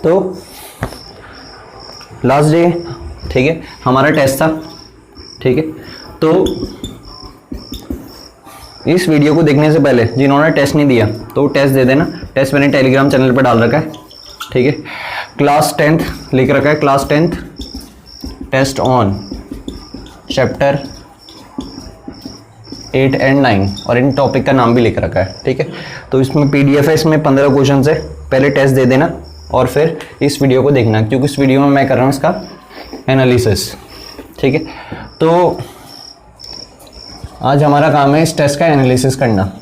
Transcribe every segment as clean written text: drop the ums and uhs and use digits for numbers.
तो last day, ठीक है, हमारा टेस्ट था, ठीक है। तो इस वीडियो को देखने से पहले जिन्होंने टेस्ट नहीं दिया तो टेस्ट दे देना। टेस्ट मैंने टेलीग्राम चैनल पर डाल रखा है, ठीक है। क्लास 10th लिख रखा है, class 10th test on chapter 8 and 9, और इन टॉपिक का नाम भी लिख रखा है, ठीक है। तो इसमें PDF है, इसमें 15 क्वेश्चन है। पहले टेस्ट दे देना और फिर इस वीडियो को देखना, क्योंकि इस वीडियो में मैं कर रहा हूँ इसका एनालिसिस, ठीक है। तो आज हमारा काम है इस टेस्ट का एनालिसिस करना,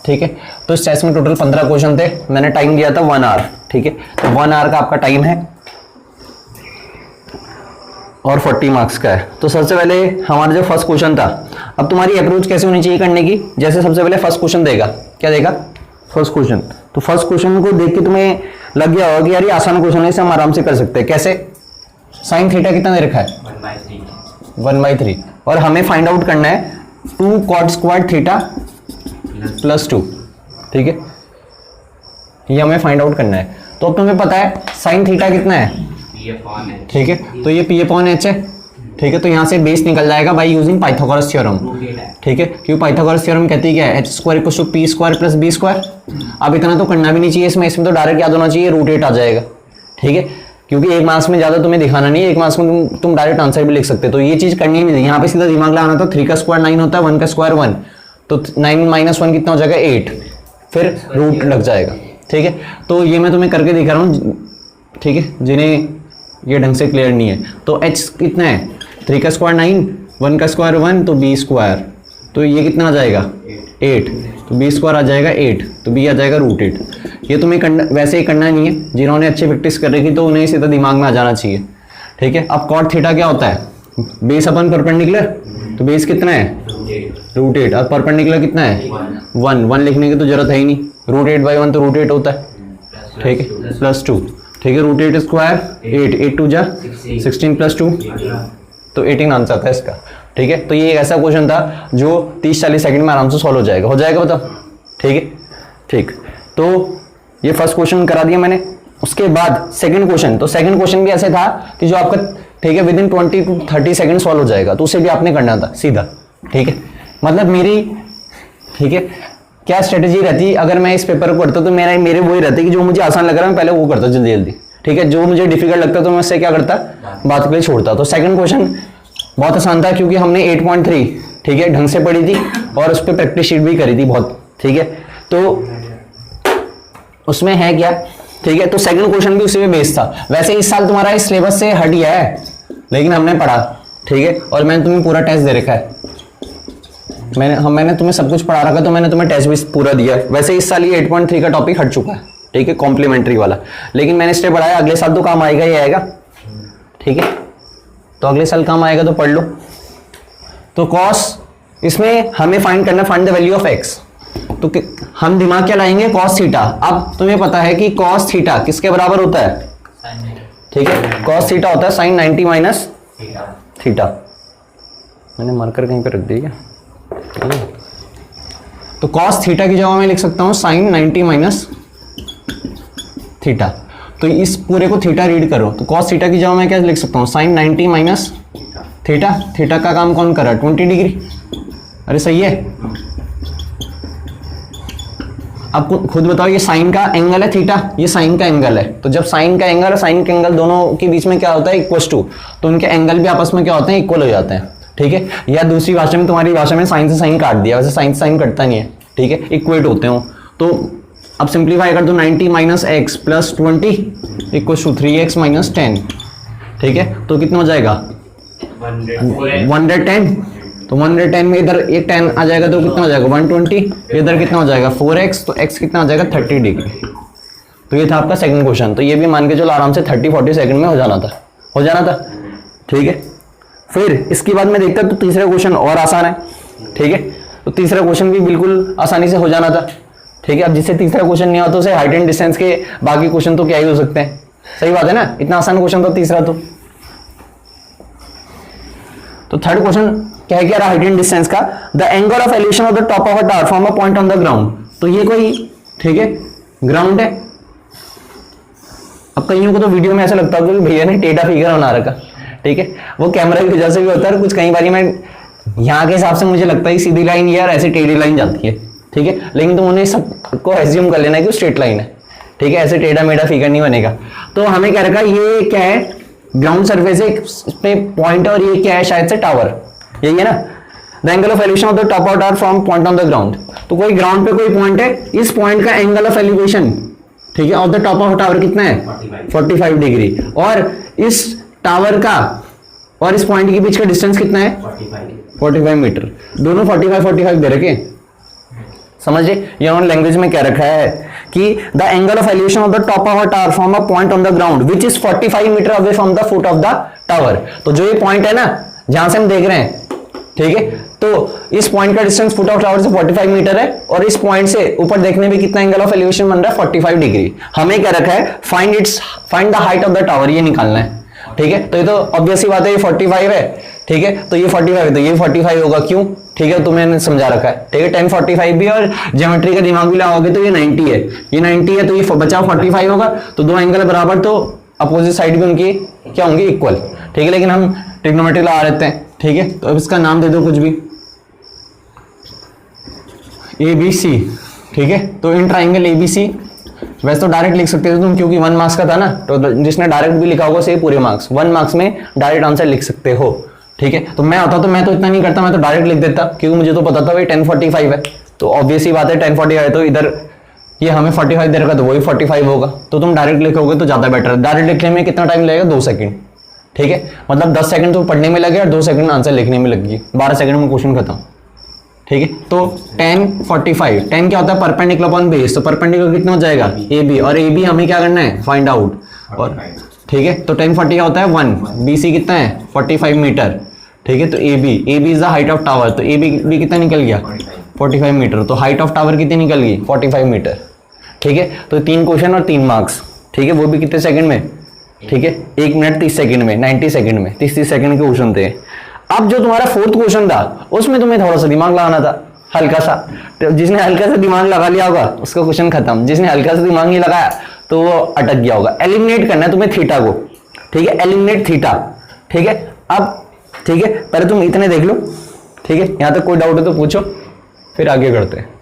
ठीक है। तो इस टेस्ट में टोटल 15 क्वेश्चन थे। मैंने टाइम दिया था 1 आवर, ठीक है। तो 1 आवर का आपका टाइम है और 40 मार्क्स का है। तो सबसे पहले हमारा जो फर्स्ट क्वेश्चन था, अब तुम्हारी अप्रोच कैसे होनी चाहिए करने की, जैसे सबसे पहले फर्स्ट क्वेश्चन देगा, क्या देगा, फर्स्ट क्वेश्चन। तो फर्स्ट क्वेश्चन को देख के तुम्हें लग गया होगा कि यार ये आसान क्वेश्चन है, इसे हम आराम से कर सकते हैं। कैसे, साइन थीटा कितना दे रखा है, 1/3, और हमें फाइंड आउट करना है 2 cot स्क्वायर थीटा प्लस 2, ठीक है। ये हमें फाइंड आउट करना है। तो अब तुम्हें पता है साइन थीटा कितना है, ठीक है। तो ये P/H है, ठीक है। तो यहाँ से बेस निकल जाएगा बाय यूजिंग पाइथागोरस थ्योरम, ठीक है। क्योंकि पाइथागोरस थ्योरम कहती है h² = p² + b²। अब इतना तो करना भी नहीं चाहिए इसमें तो डायरेक्ट याद होना चाहिए, √8 आ जाएगा, ठीक है। क्योंकि एक मार्क्स में ज़्यादा तुम्हें दिखाना नहीं है, एक मार्क्स में तुम डायरेक्ट आंसर भी लिख सकते हो। तो ये चीज़ करनी नहीं, यहाँ पे सीधा दिमाग लगाना था। 3 का स्क्वायर 9 होता है, 1 का स्क्वायर 1, तो 9 - 1 कितना हो जाएगा, 8, फिर रूट लग जाएगा, ठीक है। तो ये मैं तुम्हें करके दिखा रहा हूँ, ठीक है, जिन्हें ये ढंग से क्लियर नहीं है। तो h कितना है, 3 का स्क्वायर 9, 1 का स्क्वायर 1, तो b², तो ये कितना आ जाएगा 8, तो b² आ जाएगा 8, तो b आ जाएगा √8। ये तुम्हें करना, वैसे ही करना नहीं है, जिन्होंने अच्छी प्रैक्टिस कर रखी तो उन्हें सीधा दिमाग में आ जाना चाहिए, ठीक है। अब cot थीटा क्या होता है, बेस अपन परपेंडिकुलर, तो बेस कितना है √8, और परपेंडिकुलर कितना है 1 लिखने की तो जरूरत है ही नहीं, √8/1 तो √8 होता है, ठीक है, +2, ठीक है। √8 स्क्वायर 8 2 जा 16 + 2, तो 18 आंसर था इसका, ठीक है। तो ये एक ऐसा क्वेश्चन था जो 30-40 सेकंड में आराम से सॉल्व हो जाएगा बताओ, ठीक है, ठीक। तो ये फर्स्ट क्वेश्चन करा दिया मैंने। उसके बाद सेकंड क्वेश्चन, तो सेकंड क्वेश्चन भी ऐसे था कि जो आपका, ठीक है, विदिन 20 to 30 सेकंड सॉल्व हो जाएगा, तो उसे भी आपने करना था सीधा, ठीक है। मतलब मेरी, ठीक है, क्या स्ट्रेटेजी रहती है अगर मैं इस पेपर को करता तो मेरे वही रहती कि जो मुझे आसान लग रहा है मैं पहले वो करता जल्दी, ठीक है। जो मुझे डिफिकल्ट लगता तो मैं उससे क्या करता, बात के लिए छोड़ता। तो सेकंड क्वेश्चन बहुत आसान था क्योंकि हमने 8.3, ठीक है, ढंग से पढ़ी थी और उस पर प्रैक्टिस शीट भी करी थी बहुत, ठीक है। तो उसमें है क्या, ठीक है। तो सेकंड क्वेश्चन भी उसी में बेस्ड था। वैसे इस साल तुम्हारा इस सिलेबस से हट गया है, लेकिन हमने पढ़ा, ठीक है, और मैंने तुम्हें पूरा टेस्ट दे रखा है। मैंने तुम्हें सब कुछ पढ़ा रखा, तो मैंने तुम्हें टेस्ट भी पूरा दिया। वैसे इस साल ये 8.3 का टॉपिक हट चुका है, ठीक है, कॉम्प्लीमेंट्री वाला, लेकिन मैंने इसलिए पढ़ाया, अगले साल तो काम आएगा ही आएगा, ठीक है। तो अगले साल काम आएगा तो पढ़ लो। तो कॉस, इसमें हमें find the value of x, तो हम दिमाग क्या लाएंगे, कॉस थीटा। अब तुम्हें पता है कि कॉस थीटा किसके बराबर होता है, ठीक है, कॉस थीटा होता है साइन 90 - थीटा। मैंने मार्कर कहीं पे रख दिया, तो कॉस थीटा की जगह मैं लिख सकता हूं साइन 90 - थीटा। तो इस पूरे को थीटा रीड करो, तो कॉस थीटा की जगह मैं क्या लिख सकता हूँ, साइन 90 - थीटा। थीटा का काम कौन कर रहा है, 20 डिग्री, अरे सही है। अब खुद बताओ, ये साइन का एंगल है थीटा, ये साइन का एंगल है। तो जब साइन का एंगल और साइन के एंगल दोनों के बीच में क्या होता है, =, तो उनके एंगल भी आपस में क्या होते हैं, इक्वल हो जाते हैं, ठीक है। या दूसरी भाषा में, तुम्हारी भाषा में साइन से साइन काट दिया, वैसे साइन से साइन कटता नहीं है, ठीक है, इक्वेट होते हो। तो अब सिंप्लीफाई कर दो, 90 - x + 20 = 3x - 10, ठीक है। तो कितना हो जाएगा 110, तो 110 में इधर एक 10 आ जाएगा तो कितना हो जाएगा 120, इधर कितना हो जाएगा 4x, तो x कितना हो जाएगा 30 डिग्री। तो ये था आपका सेकंड क्वेश्चन। तो ये भी मान के चलो आराम से 30-40 सेकंड में हो जाना था, ठीक है। फिर इसके बाद में देखता तो तीसरा क्वेश्चन और आसान है, ठीक है। तो तीसरा क्वेश्चन भी बिल्कुल आसानी से हो जाना था, ठीक है। अब जिससे तीसरा क्वेश्चन नहीं आता उसे हाइट एंड डिस्टेंस के बाकी क्वेश्चन तो क्या ही हो सकते हैं, सही बात है ना, इतना आसान क्वेश्चन था तीसरा। तो थर्ड क्वेश्चन क्या है, हाइट एंड डिस्टेंस का, the angle of elevation of the top of a tower from a point on the ground. तो ये कोई, ठीक है, ग्राउंड है। अब अब कईयों को तो वीडियो में ऐसा लगता होगा कि भैया ने टेढ़ा फिगर बना रखा, ठीक है, वो कैमरा की वजह से भी होता है। कुछ कई बार मैं यहाँ के हिसाब से मुझे लगता है सीधी लाइन यार ऐसे टेढ़ी लाइन जाती है, ठीक है, लेकिन तुम उन्हें सबको एज्यूम कर लेना है कि स्ट्रेट लाइन है, ठीक है, ऐसे टेढ़ा मेढ़ा फिगर नहीं बनेगा। तो हमें क्या रखा, ये क्या है, ग्राउंड सरफेस है, इसमें पॉइंट, और ये क्या है, शायद से टावर, यही है ना। The angle of elevation of the top of tower from point on the ground, तो कोई ग्राउंड पे कोई पॉइंट है, इस पॉइंट का एंगल ऑफ एलिवेशन, ठीक है, of the top of tower कितना है 45 डिग्री, और इस टावर का और इस पॉइंट के बीच का डिस्टेंस कितना है 45 मीटर, दोनों 45 दे रखे, समझिए। ये उन्होंने लैंग्वेज में क्या रखा है कि the angle of elevation of the top of a tower from a point on the ground which is 45 metre away from the foot of the tower. तो जो ये पॉइंट है ना जहां से हम देख रहे हैं, ठीक है, तो इस पॉइंट का डिस्टेंस फुट ऑफ टावर से 45 मीटर है, और इस पॉइंट से ऊपर देखने में कितना एंगल ऑफ एलिवेशन बन रहा है 45 डिग्री। हमें क्या रखा है, find the height of the tower, ये निकालना है, ठीक है। तो ये तो ऑब्वियस ही बात है, ये 45 है, ठीक है, तो ये 45 है, तो ये 45 होगा, क्यों, ठीक है, तुम्हें समझा रखा है, ठीक है। 10 45 भी, और ज्योमेट्री का दिमाग भी लगाओगे तो ये 90 है, ये 90 है, तो ये बचा 45 होगा, तो दो एंगल बराबर, तो अपोजिट साइड भी उनकी क्या होंगी, इक्वल, ठीक है। लेकिन हम ट्रिग्नोमेट्री लगा लेते हैं, ठीक है, तो अब इसका नाम दे दो कुछ भी, ABC, ठीक है। तो इन ट्राइंगल ABC, वैसे तो डायरेक्ट लिख सकते थे तुम, क्योंकि 1 मार्क्स का था ना, तो जिसने डायरेक्ट भी लिखा होगा से पूरे मार्क्स, 1 मार्क्स में डायरेक्ट आंसर लिख सकते हो, ठीक है। तो मैं होता तो मैं तो इतना नहीं करता, मैं तो डायरेक्ट लिख देता, क्योंकि मुझे तो पता था भाई 10 45 है, तो ऑब्वियस ही बात है 10 45 है, तो इधर ये हमें 45 दे रखा, तो वही 45 होगा, तो तुम डायरेक्ट लिखोगे तो ज्यादा बेटर है। डायरेक्ट लिखने में कितना टाइम लगेगा, 2 सेकंड, ठीक है, मतलब 10 सेकंड तो पढ़ने में लगे और 2 सेकंड आंसर लिखने में लगी, 12 सेकंड में क्वेश्चन खत्म, ठीक है। तो 10 45, 10 क्या होता है, परपेंडिकुलर अपॉन बेस, तो परपेंडिकुलर कितना हो जाएगा AB, और AB हमें क्या करना है, फाइंड आउट, और ठीक है, तो 10 40 क्या होता है 1, BC कितना है 45 मीटर, ठीक है। तो AB is the height of tower, तो AB भी कितना निकल गया 45 मीटर, तो हाइट ऑफ टावर कितनी निकल गई 45 मीटर, ठीक है। तो 3 क्वेश्चन और 3 मार्क्स, ठीक है, वो भी कितने सेकंड में, ठीक है, 1 मिनट 30 सेकंड में, 90 सेकंड में, 30 सेकंड के क्वेश्चन थे। अब जो तुम्हारा 4th क्वेश्चन था उसमें तुम्हें थोड़ा सा दिमाग लगाना था, हल्का सा, तो जिसने हल्का सा दिमाग लगा लिया होगा उसका क्वेश्चन खत्म, जिसने हल्का सा दिमाग नहीं लगाया तो वो अटक गया होगा। एलिमिनेट करना है तुम्हें थीटा को, ठीक है, एलिमिनेट थीटा, ठीक है। अब ठीक है, पहले तुम इतने देख लो, ठीक है, यहां तक कोई डाउट है तो पूछो, फिर आगे करते हैं।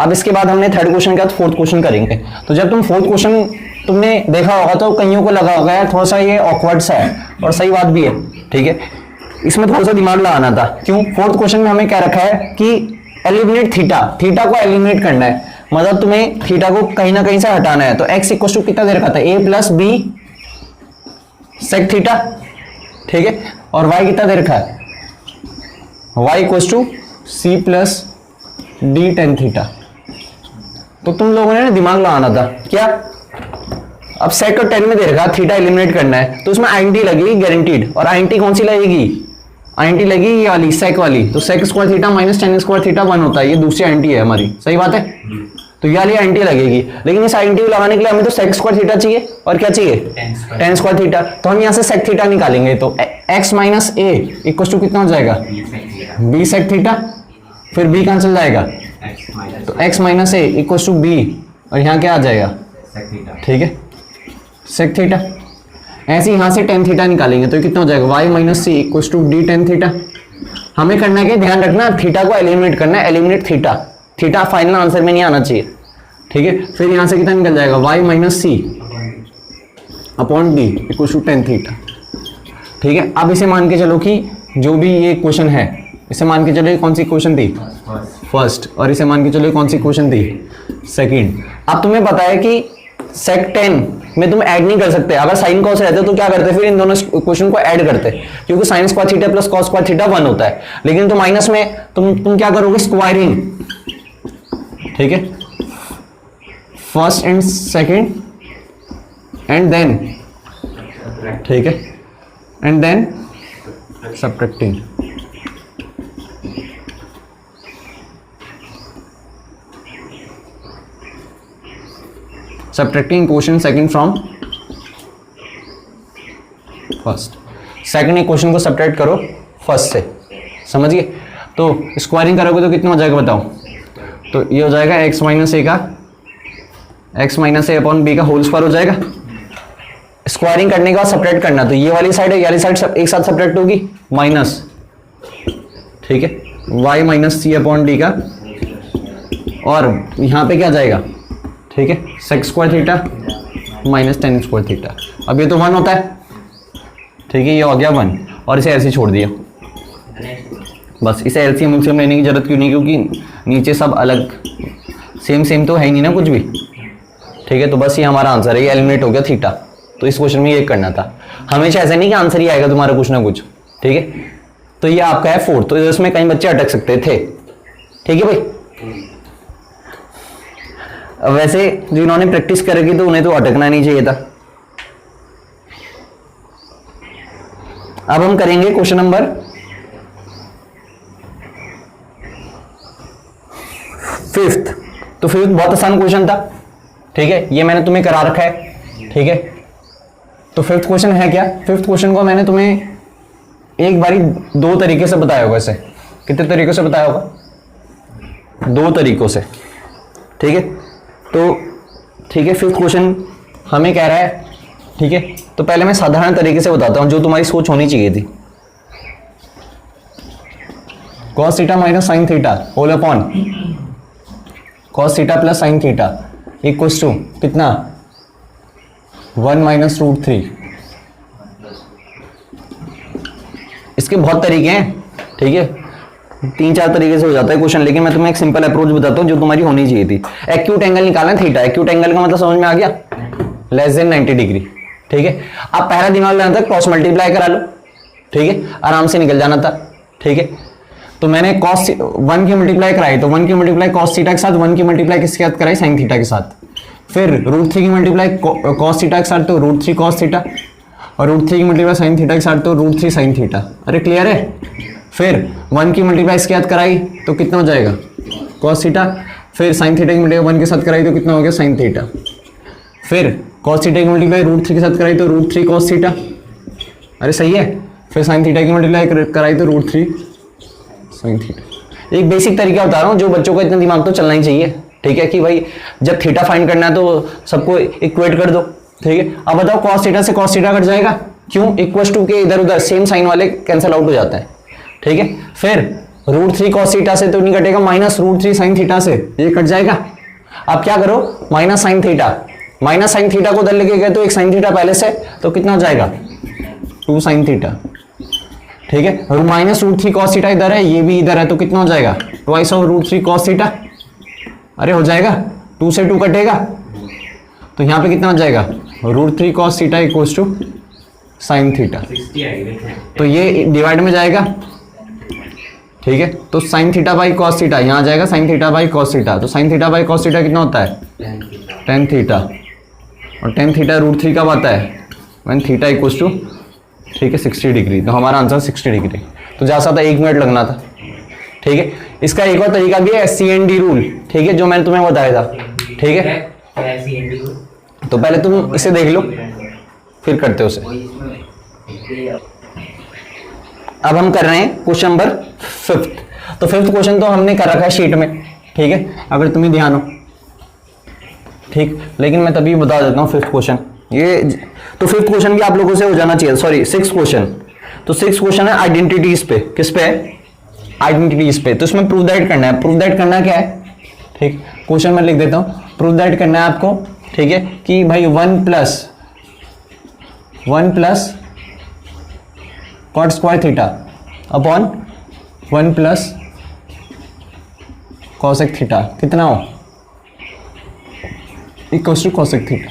अब इसके बाद हमने 3rd क्वेश्चन के बाद 4th क्वेश्चन करेंगे। तो जब तुम 4th क्वेश्चन तुमने देखा होगा तो कईयों को लगा होगा यार थोड़ा सा ये ऑकवर्ड सा है, और सही बात भी है, ठीक है, इसमें थोड़ा सा दिमाग लगाना था। क्यों, 4th क्वेश्चन में हमें क्या रखा है कि एलिमिनेट थीटा, थीटा को एलिमिनेट करना है, मतलब तुम्हें थीटा को कहीं ना कहीं से हटाना है। तो x इक्वल टू कितना दे रखा था, a plus b sec theta, ठीक है, और y कितना दे रखा है, y equal to c plus d tan theta. तो तुम लोगों ने दिमाग लगाना था क्या, अब सेक और 10 में दे रखा थीटा एलिमिनेट करना है, तो उसमें आईएनटी लगेगी गारंटीड, और आईएनटी कौन सी लगेगी, आईएनटी लगेगी ये वाली सेक वाली, तो sec square theta minus tan square theta 1 होता है, ये दूसरी आईएनटी है हमारी, सही बात है, तो ये वाली आईएनटी लगेगी। लेकिन इस आईएनटी को लगाने के लिए हमें तो सेक स्क्वायर थीटा चाहिए, और क्या चाहिए टेन स्क्वायर थीटा, तो हम यहाँ से सेक थीटा निकालेंगे, तो x minus a equal to कितना हो जाएगा b सेक थीटा, फिर b कैंसिल जाएगा, तो x minus a equal to b, और यहाँ क्या आ जाएगा ठीक है सेक थीटा। ऐसे यहाँ से टेन थीटा निकालेंगे तो कितना हो जाएगा y minus c equal to d tan theta. हमें करना है कि ध्यान रखना थीटा को एलिमिनेट करना है, eliminate theta, theta final answer में नहीं आना चाहिए, ठीक है। फिर यहाँ से कितना निकल जाएगा y minus c upon d equal to tan theta, ठीक है। अब इसे मान के चलो कि जो भी ये क्वेश्चन है, इसे मान के चलो कौन सी क्वेश्चन थी फर्स्ट, और इसे मान के चलो कौन सी क्वेश्चन थी सेकंड। अब तुम्हें पता है कि सेक 10 में तुम ऐड नहीं कर सकते, अगर साइन कॉस रहते तो क्या करते, फिर इन दोनों क्वेश्चन को ऐड करते, क्योंकि sign square theta plus cos square theta 1 होता है। लेकिन तो माइनस में तुम क्या करोगे, स्क्वायरिंग, ठीक है, first and second and then, ठीक है, and then subtracting, subtracting question second from first, second एक क्वेश्चन को सब्ट्रैक्ट करो फर्स्ट से, समझ गए। तो स्क्वायरिंग करोगे तो कितना हो जाएगा बताओ, तो ये हो जाएगा x माइनस ए का एक्स माइनस ए अपॉन बी का होल स्क्वायर हो जाएगा। स्क्वायरिंग करने के बाद सपरेट करना, तो ये वाली साइड है, ये वाली साइड एक साथ सपरेट होगी, माइनस, ठीक है, y minus c upon D का, और यहाँ पे क्या जाएगा, ठीक है, sex square theta minus tan square theta. अब ये तो 1 होता है, ठीक है, ये हो गया 1, और इसे ऐसे छोड़ दिया। बस इसे एलसीएम उलसीएम लेने की जरूरत क्यों नहीं, क्योंकि नीचे सब अलग सेम सेम तो है ही नहीं ना कुछ भी, ठीक है। तो बस ये हमारा आंसर है, ये एलिमिनेट हो गया थीटा। तो इस क्वेश्चन में ये करना था, हमेशा ऐसा नहीं कि आंसर ही आएगा तुम्हारा कुछ ना कुछ, ठीक है। तो ये आपका है 4, तो इसमें कई बच्चे अटक सकते थे, ठीक है भाई। अब वैसे जिन्होंने प्रैक्टिस करेगी तो उन्हें तो अटकना नहीं चाहिए था। अब हम करेंगे क्वेश्चन नंबर 5। तो 5 बहुत आसान क्वेश्चन था, ठीक है, ये मैंने तुम्हें करा रखा है, ठीक है। तो 5th क्वेश्चन है क्या, 5th क्वेश्चन को मैंने तुम्हें एक बारी 2 तरीके से बताया होगा। इसे कितने तरीकों से बताया होगा, 2 तरीकों से, ठीक है। तो ठीक है, 5th क्वेश्चन हमें कह रहा है, ठीक है। तो पहले मैं साधारण तरीके से बताता हूं जो तुम्हारी सोच होनी चाहिए थी। cos theta minus sine theta whole upon cos theta plus sine theta equals to कितना, 1 माइनस रूट 3। इसके बहुत तरीके हैं, ठीक है, 3-4 तरीके से हो जाता है क्वेश्चन, लेकिन मैं तुम्हें एक सिंपल अप्रोच बताता हूं जो तुम्हारी होनी चाहिए थी। एक्यूट एंगल निकालना थीटा, एक्यूट एंगल का मतलब समझ में आ गया, लेस देन 90 डिग्री, ठीक है। अब पहला दिमाग लगाना था, क्रॉस मल्टीप्लाई करा लो, ठीक है, आराम से निकल जाना था, ठीक है। तो मैंने cos 1 की मल्टीप्लाई कराई, तो 1 की मल्टीप्लाई cos थीटा के साथ, 1 की मल्टीप्लाई किसके साथ कराई, साइन थीटा के साथ। फिर रूट 3 की मल्टीप्लाई cos थीटा के साथ, तो रूट 3 cos थीटा, और रूट 3 की मल्टीप्लाई साइन थीटा के साथ, तो रूट 3 साइन थीटा। अरे क्लियर है। फिर 1 की मल्टीप्लाई इसके साथ कराई तो कितना हो जाएगा, cos थीटा। फिर साइन थीटा की मल्टीप्लाई 1 के साथ कराई तो कितना हो गया, साइन थीटा। फिर cos थीटा की मल्टीप्लाई रूट 3 के साथ कराई तो रूट 3 cos थीटा। अरे सही है। फिर साइन थीटा की मल्टीप्लाई कराई तो रूट 3 साइन थीटा। एक बेसिक तरीका बता रहा हूँ जो बच्चों को इतना दिमाग तो चलना ही चाहिए, ठीक है, कि भाई जब थीटा फाइंड करना है तो सबको इक्वेट कर दो, ठीक है। अब बताओ cos थीटा से cos थीटा कट जाएगा, क्यों, इक्वल्स टू के इधर उधर सेम साइन वाले कैंसिल आउट हो जाता है, ठीक है। फिर रूट 3 cos थीटा से तो नहीं कटेगा, माइनस रूट 3 साइन थीटा से ये कट जाएगा। अब क्या करो, minus sine theta, minus sine theta को उधर लेके गए तो एक साइन थीटा पहले से, तो कितना हो जाएगा, 2 साइन थीटा, ठीक है। और माइनस रूट 3 cos थीटा इधर है, ये भी इधर है, तो कितना हो जाएगा, twice of root 3 cos theta. अरे हो जाएगा, 2 से 2 कटेगा, तो यहाँ पे कितना हो जाएगा, root 3 cos theta equals to sine theta. तो ये डिवाइड में जाएगा, ठीक है। तो sine theta by cos theta यहाँ आ जाएगा, sine theta by cos theta. तो sine theta by cos theta कितना होता है, tan थीटा, और tan थीटा रूट 3 कब आता है, व्हेन थीटा इक्वल्स टू, ठीक है, 60 डिग्री। तो हमारा आंसर 60 डिग्री। तो जैसा था 1 मिनट लगना था, ठीक है। इसका एक और तरीका भी है, CND रूल, ठीक है, जो मैंने तुम्हें बताया था, ठीक है। तो पहले तुम इसे देख लो फिर करते हो उसे। अब हम कर रहे हैं क्वेश्चन नंबर 5th। तो 5th क्वेश्चन तो हमने कर रखा है शीट में, ठीक है, अगर तुम्हें ध्यान हो, ठीक। लेकिन मैं तभी बता देता हूँ 5th क्वेश्चन, ये तो 5th क्वेश्चन भी आप लोगों से हो जाना चाहिए, सॉरी 6th क्वेश्चन। तो 6th क्वेश्चन है आइडेंटिटीज पे, किस पे है, आइडेंटिटीज पे। तो इसमें प्रूव दैट करना है, प्रूव दैट करना क्या है, ठीक, क्वेश्चन में लिख देता हूँ। प्रूव दैट करना है आपको, ठीक है, कि भाई 1 plus cot square theta upon 1 plus cosec theta कितना हो, इक्वल्स टू कॉसेक थीटा।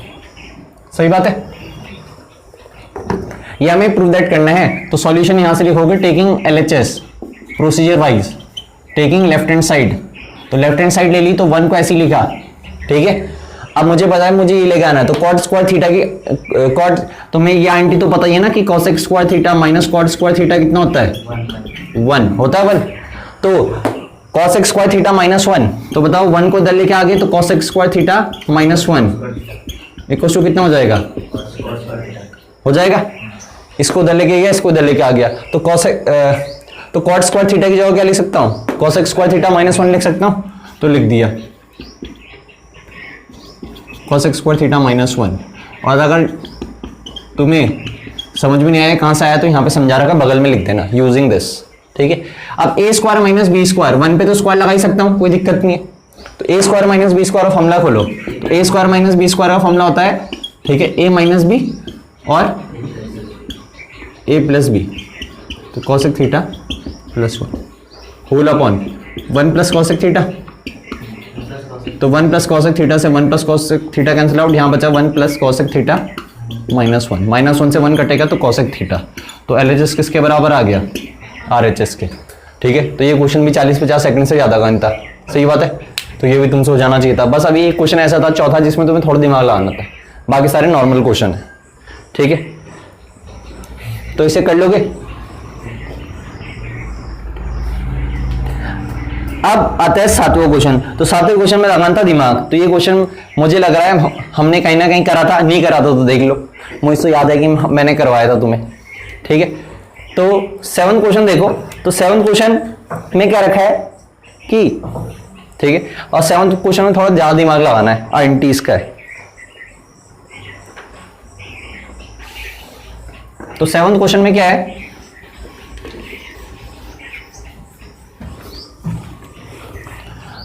सही बात है, ये हमें प्रूव दैट करना है। तो सॉल्यूशन यहां से लिखोगे, taking LHS procedure wise, taking left hand side. तो लेफ्ट हैंड साइड ले ली, तो 1 को ऐसे लिखा, ठीक है। अब मुझे पता है मुझे ये लेके आना है, तो कॉट स्क्वायर थीटा की कॉट, तो मैं ये आंटी तो पता ही है ना कि cosec square theta minus cot square theta कितना होता है, 1 होता है 1। तो कॉसेक स्क्वायर थीटा माइनस 1, तो बताओ 1 को इधर लेके आ गए, तो cosec square theta minus 1 equal to कितना हो जाएगा, हो जाएगा। इसको उधर लेके गया, इसको उधर लेके आ गया, तो कॉसेक तो कॉट स्क्वायर थीटा की जगह क्या लिख सकता हूँ, कॉसेक स्क्वायर थीटा माइनस 1 लिख सकता हूँ, तो लिख दिया cosec स्क्वायर थीटा -1। और अगर तुम्हें समझ में नहीं आया कहाँ से आया तो यहाँ पे समझा रखा बगल में लिख देना यूजिंग दिस, ठीक है। अब ए स्क्वायर माइनस बी स्क्वायर, 1 पे तो स्क्वायर लगा ही सकता हूँ, कोई दिक्कत नहीं है। तो a square minus B square का फॉर्मूला खोलो, तो a square minus B square का फॉर्मूला होता है, ठीक है, ए माइनस बी और ए प्लस बी, तो cosec theta plus 1 whole upon 1 plus cosec theta, तो 1 प्लस कॉसेक थीटा से 1 plus cosec theta cancel out, यहाँ बचा 1 प्लस कॉसेक थीटा -1, -1 से 1 कटेगा तो कॉसेक थीटा, तो LHS किसके बराबर आ गया, RHS के, ठीक है। तो ये क्वेश्चन भी 40-50 सेकंड से ज़्यादा का नहीं था, सही बात है, तो ये भी तुमसे हो जाना चाहिए था। बस अभी एक क्वेश्चन ऐसा था चौथा जिसमें तुम्हें थोड़ा दिमाग लगाना था, बाकी सारे नॉर्मल क्वेश्चन है, ठीक है। तो इसे कर लोगे। अब आता है 7वां क्वेश्चन, तो 7वें क्वेश्चन में लगाना था दिमाग, तो ये क्वेश्चन मुझे लग रहा है हमने कहीं ना कहीं करा था, नहीं करा था तो देख लो, मुझे तो याद है कि मैंने करवाया था तुम्हें, ठीक है। तो 7वां क्वेश्चन देखो, तो 7वां क्वेश्चन में क्या रखा है कि, ठीक है, और 7वां क्वेश्चन में थोड़ा ज्यादा दिमाग लगाना है, आइडेंटिटीज का है। तो 7वां क्वेश्चन में क्या है,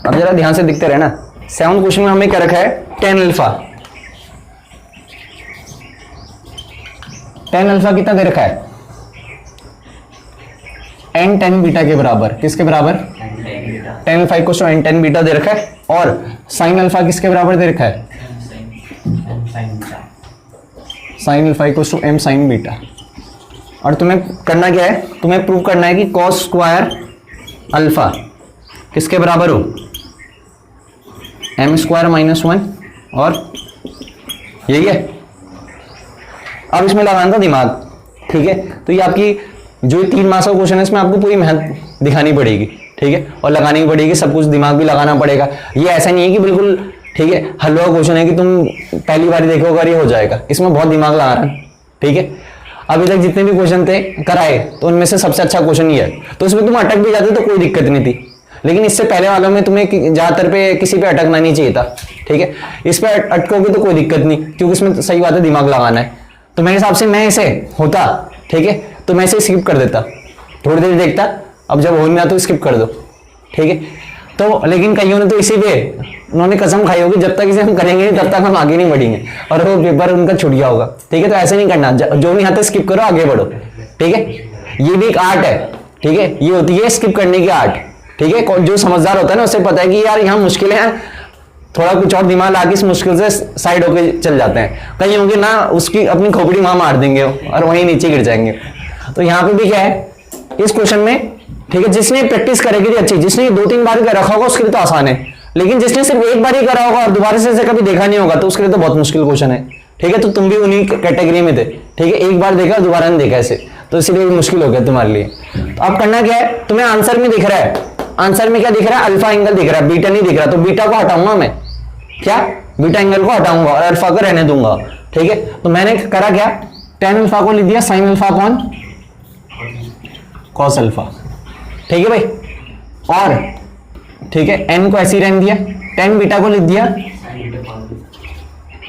अब जरा ध्यान से दिखते रहना। 7वां क्वेश्चन में हमें क्या रखा है, tan अल्फा, tan अल्फा कितना दे रखा है, n tan बीटा के बराबर, किसके बराबर, tan alpha equal to n tan beta दे रखा है, और sin अल्फा किसके बराबर दे रखा है, sin alpha equal to m sin beta. और तुम्हें करना क्या है, तुम्हें प्रूव करना है कि cos स्क्वायर अल्फा किसके बराबर हो, m स्क्वायर -1, और यही है। अब इसमें लगाना था दिमाग, ठीक है। तो ये आपकी जो 3 मार्क्स का क्वेश्चन है इसमें आपको पूरी मेहनत दिखानी पड़ेगी, ठीक है, और लगानी भी पड़ेगी, सब कुछ दिमाग भी लगाना पड़ेगा। ये ऐसा नहीं है कि बिल्कुल, ठीक है, हलवा क्वेश्चन है कि तुम पहली बार देखोगे और ये हो जाएगा, इसमें बहुत दिमाग लगा रहा है, ठीक है। अभी तक जितने भी क्वेश्चन थे कराए तो उनमें से सबसे अच्छा क्वेश्चन ये है, तो इसमें तुम अटक भी जाते तो कोई दिक्कत नहीं थी, लेकिन इससे पहले वालों में तुम्हें ज्यादातर पे किसी पे अटकना नहीं चाहिए था, ठीक है। इस पे अटकोगे तो कोई दिक्कत नहीं, क्योंकि इसमें सही बात है दिमाग लगाना है। तो मेरे हिसाब से मैं इसे होता, ठीक है, तो मैं इसे स्किप कर देता, थोड़ी देर देखता, अब जब हो नहीं रहा तो स्किप कर दो, ठीक है। तो लेकिन कईयों ने तो इसी पे उन्होंने कसम खाई होगी जब तक इसे हम करेंगे नहीं तब तक हम आगे नहीं बढ़ेंगे, और वो पेपर उनका छूट गया होगा, ठीक है। तो ऐसे नहीं करना, जो नहीं आता स्किप करो, आगे बढ़ो, ठीक है। ये भी एक आर्ट है, ठीक है, ये होती है स्किप करने की आर्ट, ठीक है। जो समझदार होता है ना उसे पता है कि यार यहाँ मुश्किलें हैं, थोड़ा कुछ और दिमाग ला के इस मुश्किल से साइड होके चल जाते हैं। कहीं होंगे ना उसकी अपनी खोपड़ी वहां मार देंगे और वहीं नीचे गिर जाएंगे। तो यहाँ पे भी क्या है इस क्वेश्चन में, ठीक है, जिसने प्रैक्टिस करेगी अच्छी, जिसने 2-3 बार कर रखा होगा उसके लिए तो आसान है, लेकिन जिसने सिर्फ एक बार ही करा होगा और दोबारा से कभी देखा नहीं होगा तो उसके लिए तो बहुत मुश्किल क्वेश्चन है, ठीक है। तो तुम भी उन्हीं कैटेगरी में थे, ठीक है, एक बार देखा दोबारा नहीं देखा ऐसे, तो इसीलिए मुश्किल हो गया तुम्हारे लिए। तो अब करना क्या है, तुम्हें आंसर में दिख रहा है, आंसर में क्या दिख रहा है, अल्फा एंगल दिख रहा है, बीटा नहीं दिख रहा, तो बीटा को हटाऊंगा मैं, क्या, बीटा एंगल को हटाऊंगा और अल्फा को रहने दूंगा, ठीक है। तो मैंने करा क्या, tan अल्फा को लिख दिया sin alpha upon cos alpha, ठीक है भाई, और ठीक है n को ऐसे ही रहने दिया, tan बीटा को लिख दिया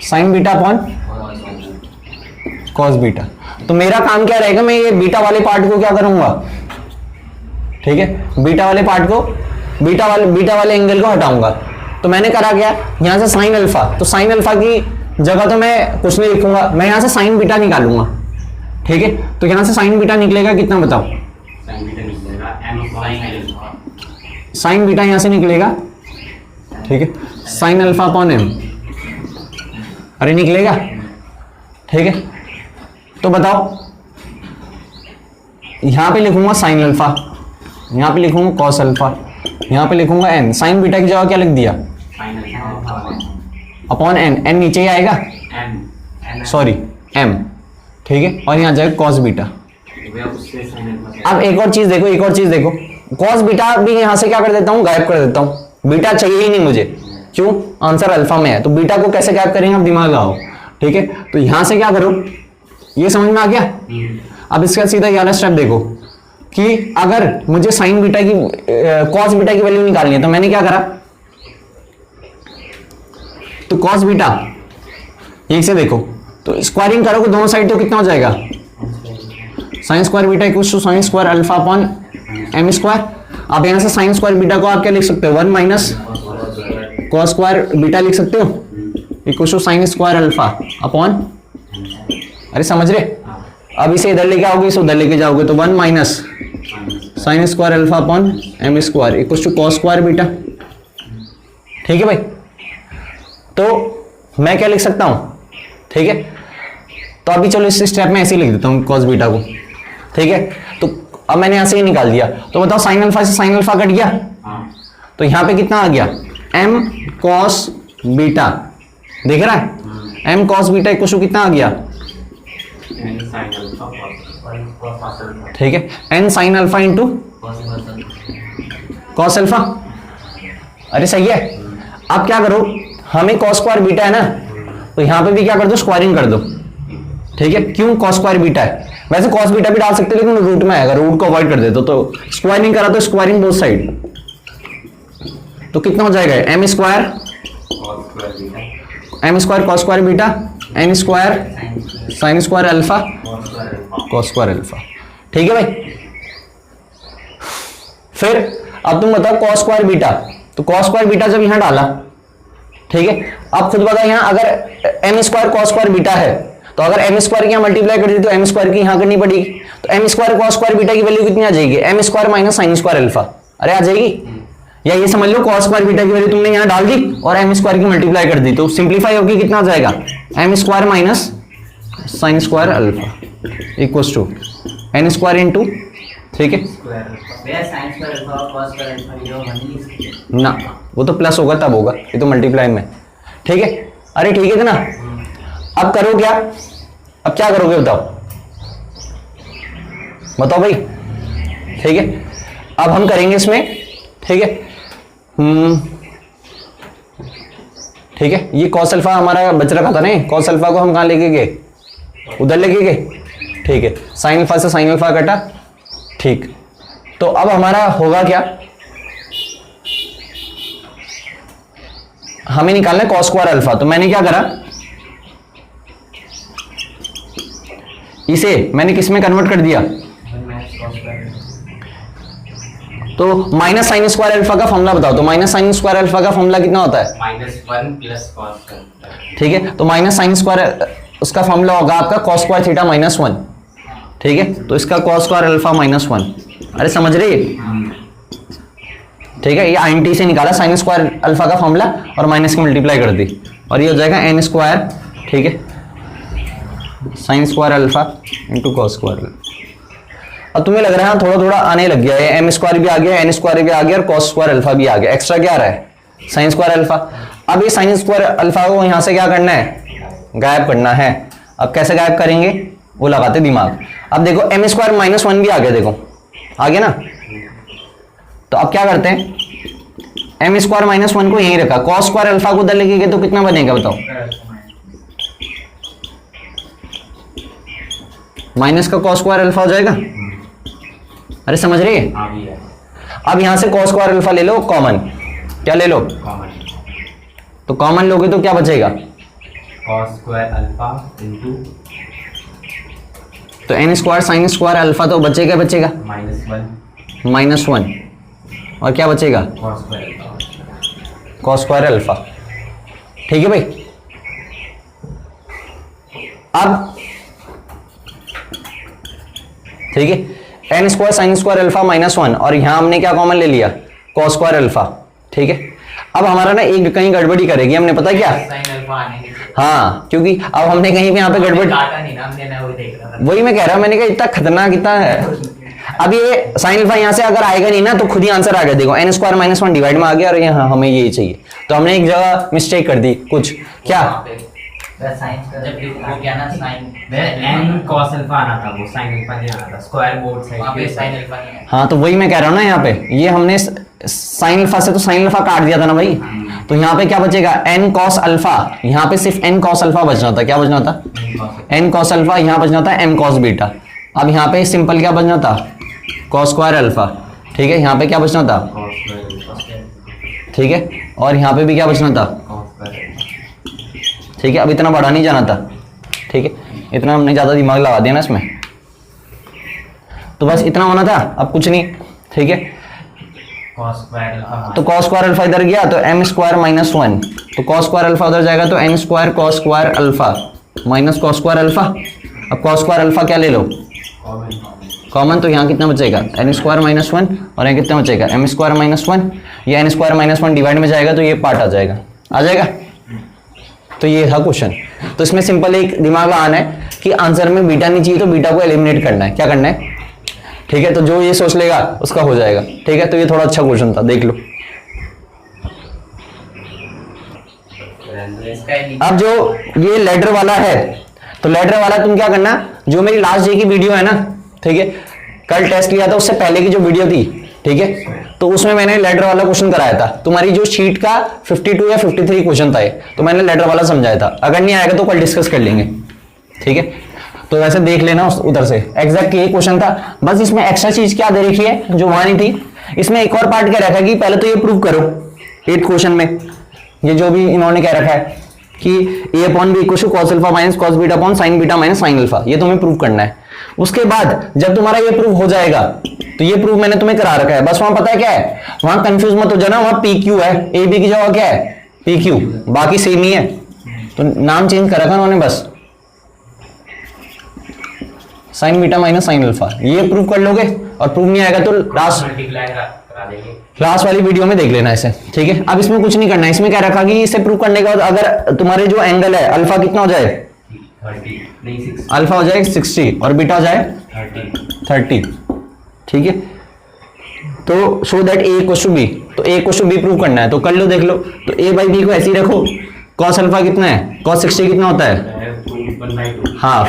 sin beta upon cos beta. तो मेरा काम क्या रहेगा, मैं ये बीटा वाले पार्ट को क्या करूंगा, ठीक है, बीटा वाले पार्ट को, बीटा वाले एंगल को हटाऊंगा। तो मैंने करा क्या, यहां से साइन अल्फा, तो साइन अल्फा की जगह तो मैं कुछ नहीं लिखूंगा, मैं यहां से साइन बीटा निकालूंगा, ठीक है। तो यहां से साइन बीटा निकलेगा कितना बताओ, साइन बीटा यहां से निकलेगा, ठीक है, साइन अल्फा अपॉन m, अरे निकलेगा, ठीक है। तो बताओ यहां पे लिखूंगा साइन अल्फा, यहां पे लिखूंगा कॉस अल्फा, यहां पे लिखूंगा n, साइन बीटा की जगह क्या लिख दिया अपॉन n, n नीचे ही आएगा, सॉरी m, ठीक है, और यहां जाएगा कॉस बीटा। अब एक और चीज देखो, कॉस बीटा भी यहां से क्या कर देता हूं, गायब कर देता हूं, बीटा चाहिए ही नहीं मुझे, क्यों, आंसर अल्फा में है, तो बीटा को कैसे गायब करेंगे, अब दिमाग लगाओ, ठीक है। तो यहां से क्या करो, ये समझ में आ गया। अब इसका सीधा ये वाला स्टेप देखो कि अगर मुझे साइन बीटा की कॉस बीटा की वैल्यू निकालनी है, तो मैंने क्या करा, तो कॉस बीटा एक से देखो, तो स्क्वायरिंग करोगे दोनों साइड तो कितना हो जाएगा, sine square beta equal to sine square alpha upon m square. आप यहाँ से साइन स्क्वायर बीटा को आप क्या लिख सकते हो, 1 माइनस कॉस स्क्वायर बीटा लिख सकते हो equal to sine square alpha upon, अरे समझ रहे। अब इसे इधर लेके आओगे, इसे उधर लेके जाओगे तो 1 minus sine square alpha upon m square equal to cos square beta. ठीक है भाई, तो मैं क्या लिख सकता हूं, ठीक है। तो अभी चलो इस स्टेप में ऐसे ही लिख देता हूं कॉस बीटा को, ठीक है। तो अब मैंने यहां से ही निकाल दिया, तो बताओ साइन अल्फा से साइन अल्फा कट गया, तो यहां पे कितना आ गया, एम कॉस बीटा, देख रहा है, m cos beta equal to कितना आ गया, ठीक है, n sine alpha into cos alpha. अरे सही है। अब क्या करो, हमें कॉस स्क्वायर बीटा है ना, तो यहां पे भी क्या कर दो, स्क्वायरिंग कर दो, ठीक है। क्यों, कॉस स्क्वायर बीटा है, वैसे कॉस बीटा भी डाल सकते हो लेकिन रूट में आएगा, रूट को अवॉइड कर देते तो स्क्वायरिंग करा तो स्क्वायरिंग बोथ साइड, तो कितना हो जाएगा, m square cos square beta n square sine square alpha cos square alpha. ठीक है भाई। फिर अब तुम बताओ कॉस स्क्वायर बीटा, तो कॉस स्क्वायर बीटा जब यहां डाला, ठीक है, अब खुद बताओ यहां अगर m square cos square beta है, तो अगर एम स्क्वायर की यहां मल्टीप्लाई कर दी तो एम स्क्वायर की यहां करनी पड़ेगी, तो m square cos square beta की वैल्यू कितनी आ जाएगी, m square minus sine square alpha, अरे आ जाएगी। या ये समझ लो कॉस स्क्वायर बीटा की वैल्यू तुमने यहां डाल दी और एम स्क्वायर की मल्टीप्लाई कर दी, तो सिंप्लीफाई होगी कितना आ जाएगा, m square minus sine square alpha equals to n square into, ठीक है ना, वो तो प्लस होगा तब होगा, ये तो मल्टीप्लाई में, ठीक है। अरे ठीक है ना। अब करो क्या, अब क्या करोगे बताओ भाई, ठीक है। अब हम करेंगे इसमें, ठीक है, ठीक है, ये कॉस अल्फा हमारा बच रखा था नहीं, कॉस अल्फा को हम कहां लेके गए, उधर लेके गए, ठीक है। साइन अल्फा से साइन अल्फा कटा, ठीक। तो अब हमारा होगा क्या, हमें निकालना है कॉस स्क्वायर अल्फा, तो मैंने क्या करा, इसे मैंने किस में कन्वर्ट कर दिया, तो माइनस साइन स्क्वायर अल्फा का फॉर्मूला बताओ, तो माइनस साइन स्क्वायर अल्फा का फॉर्मूला कितना होता है, -1 प्लस कॉस, ठीक है। तो माइनस साइन स्क्वायर उसका फॉर्मूला होगा आपका कॉस स्क्वायर थीटा -1, ठीक है। तो इसका कॉस स्क्वायर अल्फा -1, अरे समझ रहे, ठीक है। ये आईएनटी से निकाला साइन स्क्वायर अल्फा का फॉर्मूला और माइनस की मल्टीप्लाई कर दी, और ये हो जाएगा एन स्क्वायर, ठीक है, sign square alpha into cos square. अब तुम्हें लग रहा है थोड़ा थोड़ा आने लग गया है, एम स्क्वायर भी आ गया, एन स्क्वायर भी आ गया और कॉस स्क्वायर अल्फा भी आ गया, एक्स्ट्रा क्या आ रहा है, साइन स्क्वायर अल्फा। अब ये साइन स्क्वायर अल्फा को यहां से क्या करना है, गायब करना है। अब कैसे गायब करेंगे, वो लगाते दिमाग। अब देखो एम स्क्वायर -1 भी आ गया, देखो आ गया ना। तो अब क्या करते हैं, एम स्क्वायर -1 को यहीं रखा, कॉस स्क्वायर अल्फा को उधर लेके गए तो कितना बनेगा बताओ, माइनस का कॉस स्क्वायर अल्फा हो जाएगा, अरे समझ रही है। अब यहां से कॉस स्क्वायर अल्फा ले लो कॉमन, क्या ले लो कॉमन, तो कॉमन लोगे तो क्या बचेगा, कॉस स्क्वायर अल्फा इनटू, तो n square sine square alpha तो बचेगा -1 और क्या बचेगा कॉस स्क्वायर अल्फा, ठीक है भाई। अब ठीक है, n square sine square alpha -1 और यहां हमने क्या कॉमन ले लिया, कॉस स्क्वायर अल्फा, ठीक है। अब हमारा ना एक कहीं गड़बड़ी करेगी हमने, पता क्या, हाँ, क्योंकि अब हमने कहीं पे यहाँ पे गड़बड़, वही मैं कह रहा हूं, मैंने कहा इतना खतरनाक इतना है। अब ये साइन अल्फा यहाँ से अगर आएगा नहीं ना तो खुद ही आंसर आ गया, देखो एन स्क्वायर -1 डिवाइड में आ गया और यहाँ हमें यही चाहिए, तो हमने एक जगह मिस्टेक कर दी कुछ, क्या हाँ, तो वही मैं कह रहा हूँ ना, यहाँ पे ये हमने साइन अल्फा से तो साइन अल्फा काट दिया था ना भाई, तो यहाँ पे क्या बचेगा, एन कॉस अल्फा, यहाँ पे सिर्फ एन कॉस अल्फा बचना था, क्या बचना था, एन कॉस अल्फा, यहाँ बचना था एम कॉस बीटा। अब यहाँ पे सिंपल क्या बचना था, कॉस स्क्वायर अल्फा, ठीक है। यहाँ पे क्या बचना था, ठीक है, और यहाँ पे भी क्या बचना था, ठीक है, अब इतना बढ़ा नहीं जाना था, ठीक है, इतना हमने ज़्यादा दिमाग लगा दिया ना इसमें, तो बस इतना होना था, अब कुछ नहीं, ठीक है। cos square अल्फा तो cos स्क्वायर अल्फा इधर गया तो m स्क्वायर माइनस 1, तो cos स्क्वायर अल्फा उधर जाएगा तो n square cos square alpha minus cos square alpha. अब cos स्क्वायर अल्फा क्या ले लो, कॉमन, तो यहाँ कितना बचेगा n स्क्वायर माइनस 1 और यहाँ कितना बचेगा m स्क्वायर माइनस 1, ये n स्क्वायर माइनस 1 डिवाइड में जाएगा तो ये पार्ट आ जाएगा, आ जाएगा। तो ये था क्वेश्चन। तो इसमें सिंपल एक दिमाग लगाना है कि आंसर में बीटा नहीं चाहिए तो बीटा को एलिमिनेट करना है, क्या करना है, ठीक है। तो जो ये सोच लेगा उसका हो जाएगा, ठीक है। तो ये थोड़ा अच्छा क्वेश्चन था, देख लो। अब जो ये लेटर वाला है, तो लेटर वाला तुम क्या करना, जो मेरी लास्ट डे की वीडियो है ना, ठीक है, कल टेस्ट लिया था उससे पहले की जो वीडियो थी, ठीक है, तो उसमें मैंने लेटर वाला क्वेश्चन कराया था। तुम्हारी जो शीट का 52 या 53 क्वेश्चन था, तो मैंने लेटर वाला समझाया था। अगर नहीं आएगा तो कल डिस्कस कर लेंगे, ठीक है। तो वैसे देख लेना उधर से, एग्जैक्ट ये क्वेश्चन था। बस इसमें एक्स्ट्रा चीज क्या दे रखी है जो वहां नहीं थी, इसमें एक और पार्ट क्या रखा है कि पहले तो ये प्रूव करो 8th क्वेश्चन में, ये जो भी इन्होंने क्या रखा है कि a upon b equal to cos alpha minus cos beta upon sine beta minus sine alpha, ये तुम्हें प्रूव करना है। उसके बाद जब तुम्हारा ये प्रूव हो जाएगा, तो ये प्रूव मैंने तुम्हें करा रखा है, बस वहां पता है क्या है, वहां कंफ्यूज मत हो जाना, वहां पी क्यू है, ए बी की जगह क्या है पी क्यू, बाकी सेम ही है, तो नाम चेंज कर रखा उन्होंने बस, sign beta minus sine alpha, ये प्रूव कर लोगे। और प्रूव नहीं आएगा तो लास्ट वाली वीडियो में देख लेना इसे, ठीक है। अब इसमें कुछ नहीं करना है, इसमें क्या रखा कि इसे प्रूव करने के बाद अगर तुम्हारे जो एंगल है अल्फा कितना हो जाए, 30 अल्फा हो जाए 60 और बीटा हो जाए 30, ठीक है। तो show that a equal to b, तो a equal to b prove करना है, तो कर लो, देख लो। तो ए बाई बी को ऐसे ही रखो, कॉस अल्फा कितना है, कॉस 60 कितना होता है, हाफ,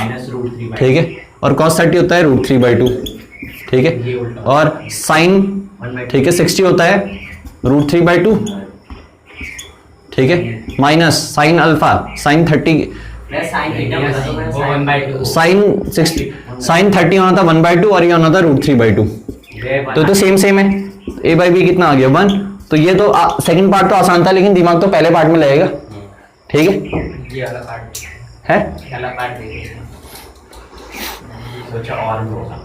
ठीक है, और cos 30 होता है √3/2, ठीक है, और साइन, ठीक है, 60 होता है √3/2, ठीक है, minus sine alpha, sine 30, sine 60, sine 30 होना था 1/2 और ये होना था √3/2, तो सेम सेम है। a बाई बी कितना आ गया 1, तो ये तो सेकंड पार्ट तो आसान था, लेकिन दिमाग तो पहले पार्ट में लगेगा, ठीक है, ये वाला पार्ट है। वाला पार्ट देखिए, सोचा और होगा।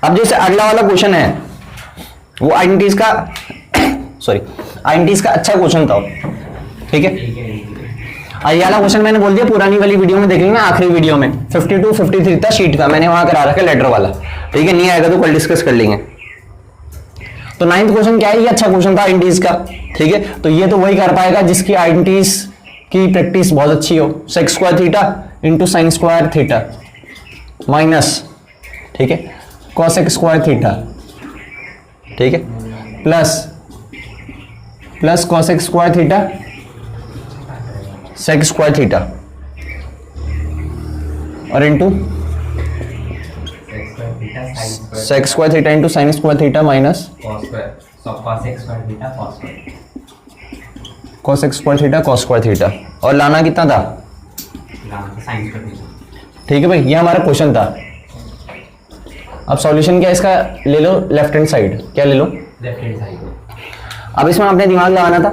अब जैसे अगला वाला क्वेश्चन है वो आइडेंटिटीज का सॉरी आइडेंटिटीज का अच्छा क्वेश्चन था, ठीक है। ये वाला क्वेश्चन मैंने बोल दिया पुरानी वाली वीडियो में देख लेना, आखिरी वीडियो में 52 53 था शीट का, मैंने वहां करा रखा है लेटर वाला, ठीक है। नहीं आएगा तो कल डिस्कस कर लेंगे। तो 9th क्वेश्चन क्या है, ये अच्छा क्वेश्चन था आइडेंटिटीज का, ठीक है। तो ये तो वही कर पाएगा जिसकी आइडेंटिटीज की प्रैक्टिस बहुत अच्छी हो, sec square theta into sine square theta minus, ठीक है, कॉसेक स्क्वायर थीटा, ठीक है, plus cosec square theta sec square theta और into sec square theta into sine square theta minus cosec square theta cos square theta, और लाना कितना था, ठीक है भाई। ये हमारा क्वेश्चन था। अब सॉल्यूशन क्या है इसका, ले लो लेफ्ट हैंड साइड, क्या ले लो, लेफ्ट हैंड साइड। अब इसमें आपने दिमाग लगाना था,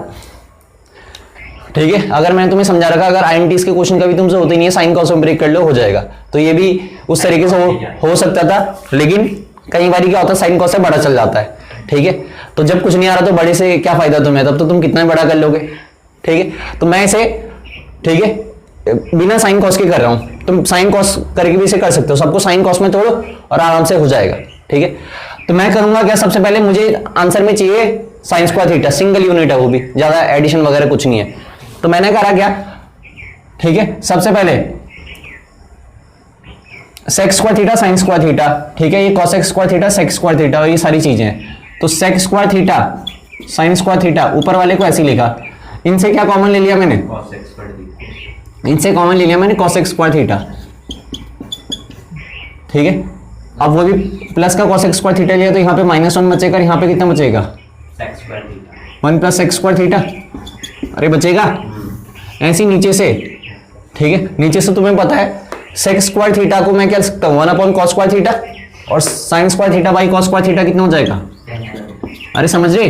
ठीक है। अगर मैंने तुम्हें समझा रखा, अगर आइडेंटिटीज के क्वेश्चन का भी तुमसे होते नहीं है, साइन कॉस ब्रेक कर लो, हो जाएगा। तो ये भी उस तरीके से हो सकता था, लेकिन कई बार क्या होता है साइन कॉस से बड़ा चल जाता है, ठीक है। तो जब कुछ नहीं आ रहा तो बड़े से क्या फायदा तुम्हें, तब तो तुम कितना बड़ा कर लोगे, ठीक है। तो मैं इसे, ठीक है, बिना साइन कॉस के कर रहा हूं, तुम साइन कॉस करके भी इसे कर सकते हो, सबको साइन कॉस में तोड़ो और आराम से हो जाएगा, ठीक है। तो मैं करूंगा क्या, सबसे पहले मुझे आंसर में चाहिए sign square theta, single unit है वो भी, ज्यादा एडिशन वगैरह कुछ नहीं है। तो मैंने करा क्या, ठीक है, सबसे पहले sec square theta sine square theta, ठीक है, ये cosec square theta sec square theta और ये सारी चीजें हैं। तो sec square theta sine square theta, ऊपर वाले को ऐसे लिखा, इनसे क्या कॉमन ले लिया मैंने, इनसे कॉमन ले लिया मैंने कॉसेक स्क्वायर थीटा, ठीक है। अब वो भी प्लस का कॉसेक स्क्वायर थीटा लिया, तो यहाँ पे -1 बचेगा, यहाँ पे कितना बचेगा, 1 + सेक स्क्वायर थीटा, अरे बचेगा ऐसे नीचे से, ठीक है। नीचे से तुम्हें पता है सेक स्क्वायर थीटा को मैं क्या लिख सकता हूँ, 1/cos स्क्वायर थीटा, और sign square theta by cos square theta कितना हो जाएगा, अरे समझ रहे,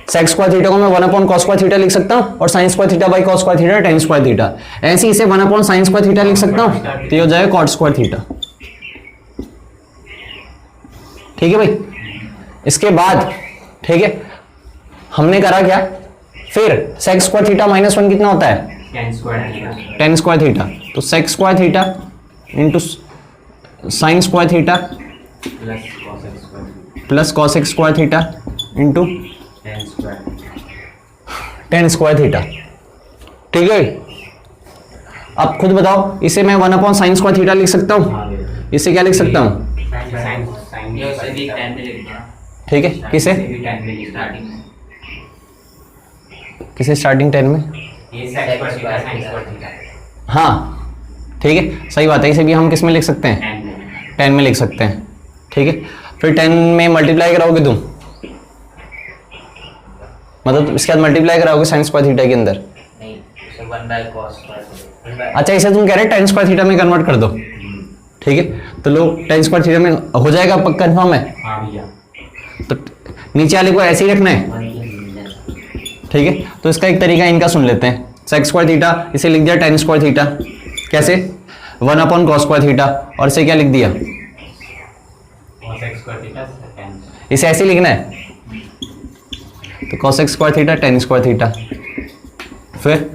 सेक्स स्क्वायर थीटा को मैं 1/cos स्क्वायर थीटा लिख सकता हूँ और sign square theta by cos square theta tan square theta. ऐसे इसे 1/sin स्क्वायर थीटा लिख सकता हूँ, तो ये हो जाएगा cot स्क्वायर थीटा। ठीक है भाई। इसके बाद ठीक है हमने करा क्या, फिर सेक्स स्क्वायर थीटा -1 कितना होता है, tan square theta tan square theta. तो sec square theta into sine square theta plus cos x square plus cos x square theta into tan square tan square theta. ठीक है। अब खुद बताओ, इसे मैं 1/sin स्क्वायर थीटा लिख सकता हूँ, इसे क्या लिख सकता हूँ, sin ये उससे भी tan पे लिख दो। ठीक है। किसे भी tan पे लिख स्टार्टिंग में, किसे स्टार्टिंग 10 में, ये sec square theta sin square theta हाँ ठीक है सही बात है। इसे भी हम किस में लिख सकते हैं, tan में 10 में लिख सकते हैं। ठीक है। फिर 10 में मल्टीप्लाई कराओगे तुम, मतलब इसके बाद मल्टीप्लाई कराओगे साइन स्क्वायर थीटा के अंदर। नहीं, उसे 1/cos स्क्वायर। अच्छा इसे तुम कह रहे tan स्क्वायर थीटा में कन्वर्ट कर दो। ठीक है। तो लो tan स्क्वायर थीटा में हो जाएगा, पक्का कंफर्म है। हाँ भैया। तो नीचे वाले को ऐसे ही रखना है। ठीक है। तो इसका एक तरीका इनका सुन लेते हैं। सेक्स स्क्वायर थीटा इसे लिख दिया tan स्क्वायर थीटा, कैसे 1/cos स्क्वायर थीटा, और इसे क्या लिख दिया, cos x square theta tan। इसे ऐसे लिखना है। तो cos x square theta tan square theta. फिर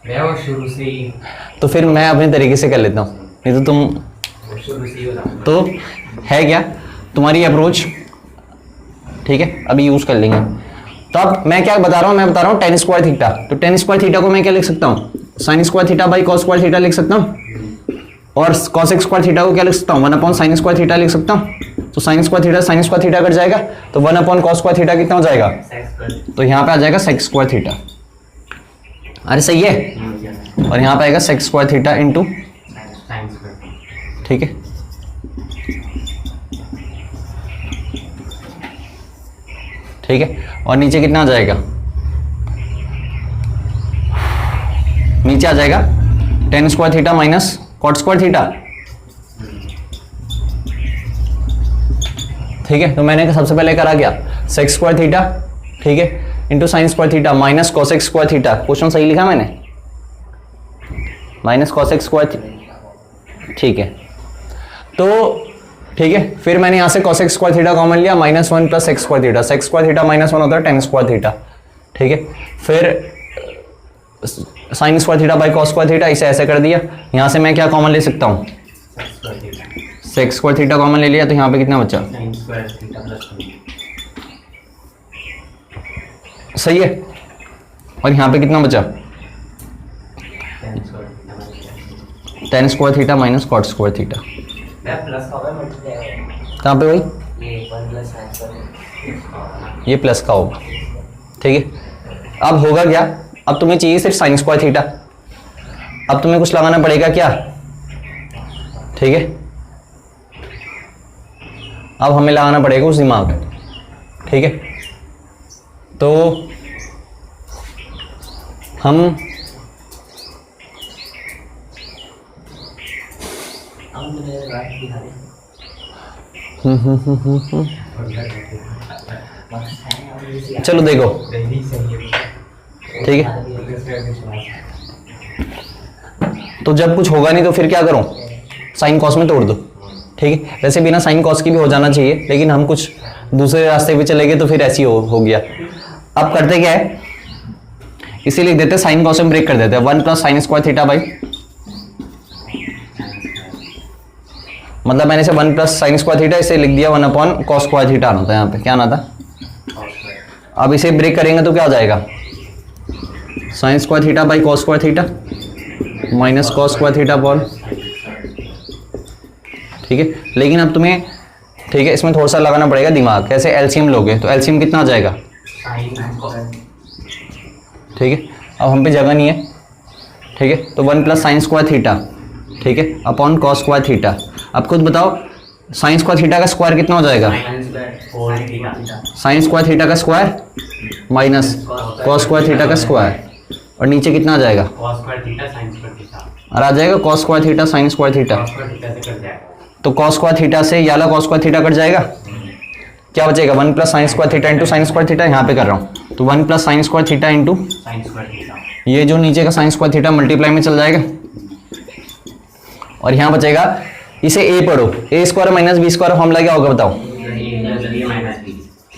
भैया वो शुरू से ही, तो फिर मैं अपने तरीके से कर लेता हूँ, नहीं तो तुम वो शुरू से ही होता। तो है क्या तुम्हारी अप्रोच। ठीक है अभी यूज कर लेंगे। तो अब मैं क्या बता रहा हूँ, मैं बता रहा हूँ tan स्क्वायर थीटा। तो tan स्क्वायर थीटा को मैं क्या लिख सकता हूँ, sin square theta by cos square theta लिख सकता हूँ, और cos x स्क्वायर थीटा को क्या लिख सकता हूँ, 1/sin स्क्वायर थीटा लिख सकता हूँ। तो sin स्क्वायर थीटा कट जाएगा, तो 1/cos स्क्वायर थीटा कितना हो जाएगा, sec स्क्वायर तो यहाँ पे आ जाएगा sec स्क्वायर थीटा। अरे सही है। और यहाँ पे आएगा sec square theta into, sin square. ठीक है ठीक है। और नीचे कितना आ जाएगा, नीचे आ जाएगा tan square theta minus cot square theta. ठीक है। तो मैंने सबसे पहले करा क्या, sec स्क्वायर थीटा ठीक है into sine square theta minus cos x square theta. Question सही लिखा मैंने, माइनस cos x स्क्वायर। ठीक है। तो ठीक है फिर मैंने यहाँ से cos x square theta common लिया, -1 plus x square theta. sec square theta -1 होता है tan स्क्वायर थीटा। ठीक है। फिर sign square theta by cos square theta, इसे ऐसे कर दिया। यहाँ से मैं क्या कॉमन ले सकता हूँ, sec स्क्वायर थीटा कॉमन ले लिया, तो यहाँ पे कितना बचा, sin स्क्वायर थीटा प्लस 1। सही है। और यहाँ पे कितना बचा, tan square theta minus cot square theta. Plus का होगा मल्टीप्लाई होगा, कहाँ पे भाई, ये 1 प्लस sin स्क्वायर। ये प्लस का होगा। ठीक है। अब होगा क्या, अब तुम्हें चाहिए सिर्फ साइन स्क्वायर थीटा। अब तुम्हें कुछ लगाना पड़ेगा क्या, ठीक है। अब हमें लगाना पड़ेगा उस दिमाग, ठीक है। तो हम चलो देखो, ठीक है। तो जब कुछ होगा नहीं तो फिर क्या करूं, साइन कॉस में तोड़ दो, ठीक है। वैसे बिना साइन कॉस की भी हो जाना चाहिए, लेकिन हम कुछ दूसरे रास्ते पे चले गए तो फिर ऐसी हो गया। अब करते क्या है, इसे लिख देते साइन कॉस में ब्रेक कर देते हैं, 1 plus sign square theta by, मतलब मैंने इसे 1 प्लस साइन स्क्वायर थीटा इसे लिख दिया 1 कॉस स्क्वायर थीटा आना था, यहाँ पे क्या आना था। अब इसे ब्रेक करेंगे तो क्या हो जाएगा, sine square theta by cos square theta minus cos square theta ball, ठीक है। लेकिन अब तुम्हें, ठीक है, इसमें थोड़ा सा लगाना पड़ेगा दिमाग। कैसे, एलसीएम लोगे तो एलसीएम कितना आ जाएगा, ठीक है। अब हम पे जगह नहीं है, ठीक है, तो 1 प्लस साइन स्क्वायर थीटा, ठीक है, अपॉन कॉस स्क्वायर थीटा। अब खुद बताओ साइन स्क्वायर थीटा का स्क्वायर कितना हो जाएगा, साइन स्क्वायर थीटा का square minus cos square theta का स्क्वायर, और नीचे कितना आ जाएगा, और आ जाएगा cos square theta sine square theta. तो कॉस स्क्वायर थीटा से याला कॉस स्क्वायर थीटा कट जाएगा, क्या बचेगा 1 plus sign square theta into sine square theta, यहाँ पे कर रहा हूँ तो 1 plus sign square theta into sine square theta, ये जो नीचे का साइन स्क्वायर थीटा मल्टीप्लाई में चल जाएगा और यहाँ बचेगा, इसे a पढ़ो, A square minus B square formula क्या होगा बताओ। ए माइनस बी,